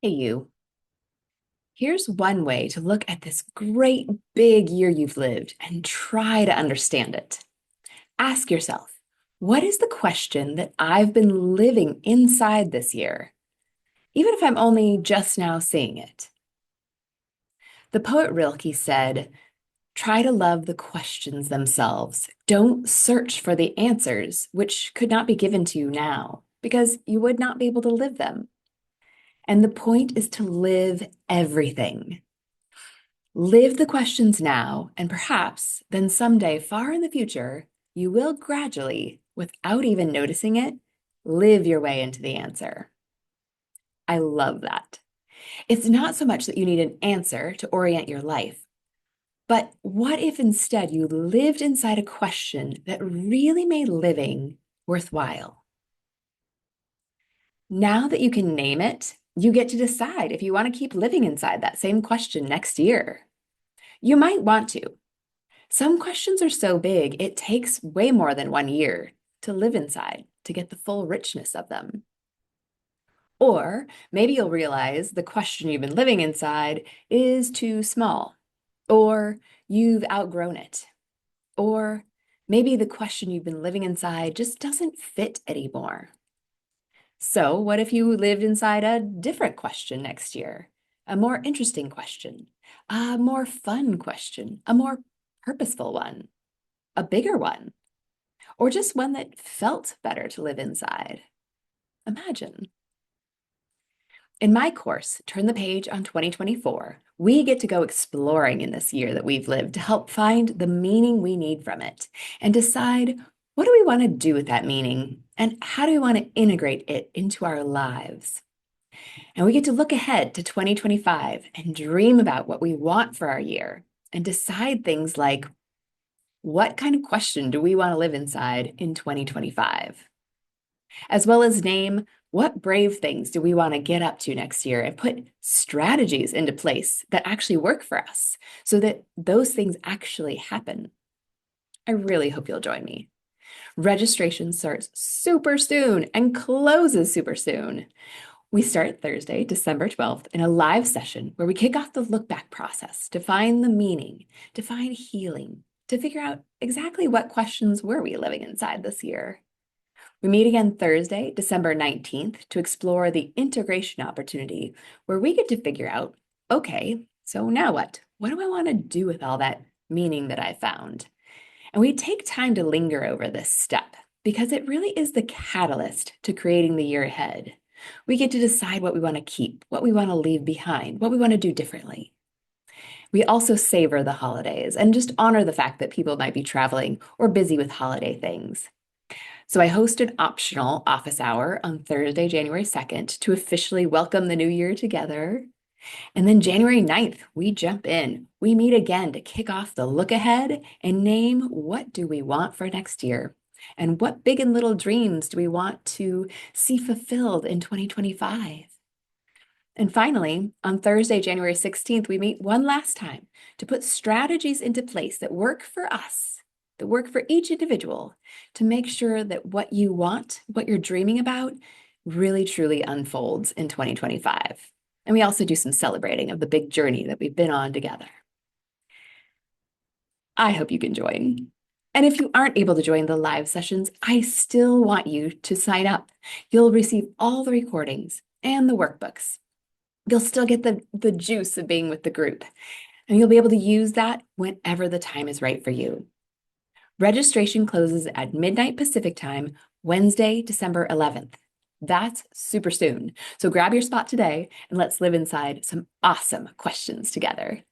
Hey, you. Here's one way to look at this great big year you've lived and try to understand it. Ask yourself, what is the question that I've been living inside this year, even if I'm only just now seeing it? The poet Rilke said, try to love the questions themselves. Don't search for the answers, which could not be given to you now, because you would not be able to live them. And the point is to live everything. Live the questions now, and perhaps then someday far in the future, you will gradually, without even noticing it, live your way into the answer. I love that. It's not so much that you need an answer to orient your life, but what if instead you lived inside a question that really made living worthwhile? Now that you can name it, you get to decide if you want to keep living inside that same question next year. You might want to. Some questions are so big, it takes way more than 1 year to live inside to get the full richness of them. Or maybe you'll realize the question you've been living inside is too small, or you've outgrown it, or maybe the question you've been living inside just doesn't fit anymore. So, what if you lived inside a different question next year? A more interesting question, a more fun question, a more purposeful one, a bigger one, or just one that felt better to live inside. Imagine. In my course, Turn the Page on 2024, we get to go exploring in this year that we've lived to help find the meaning we need from it and decide what do we want to do with that meaning and how do we want to integrate it into our lives. And we get to look ahead to 2025 and dream about what we want for our year and decide things like what kind of question do we want to live inside in 2025? As well as name what brave things do we want to get up to next year and put strategies into place that actually work for us so that those things actually happen. I really hope you'll join me. Registration starts super soon and closes super soon. We start Thursday, December 12th, in a live session where we kick off the look back process to find the meaning, to find healing, to figure out exactly what questions were we living inside this year. We meet again Thursday, December 19th, to explore the integration opportunity where we get to figure out, okay, so now what? What do I want to do with all that meaning that I found? And we take time to linger over this step because it really is the catalyst to creating the year ahead. We get to decide what we want to keep, what we want to leave behind, what we want to do differently. We also savor the holidays and just honor the fact that people might be traveling or busy with holiday things. So I host an optional office hour on Thursday, January 2nd to officially welcome the new year together. And then January 9th, we jump in. We meet again to kick off the look ahead and name what do we want for next year? And what big and little dreams do we want to see fulfilled in 2025? And finally, on Thursday, January 16th, we meet one last time to put strategies into place that work for us, that work for each individual, to make sure that what you want, what you're dreaming about, really truly unfolds in 2025. And we also do some celebrating of the big journey that we've been on together. I hope you can join. And if you aren't able to join the live sessions, I still want you to sign up. You'll receive all the recordings and the workbooks. You'll still get the juice of being with the group, and you'll be able to use that whenever the time is right for you. Registration closes at midnight Pacific time, Wednesday, December 11th. That's super soon. So grab your spot today and let's live inside some awesome questions together.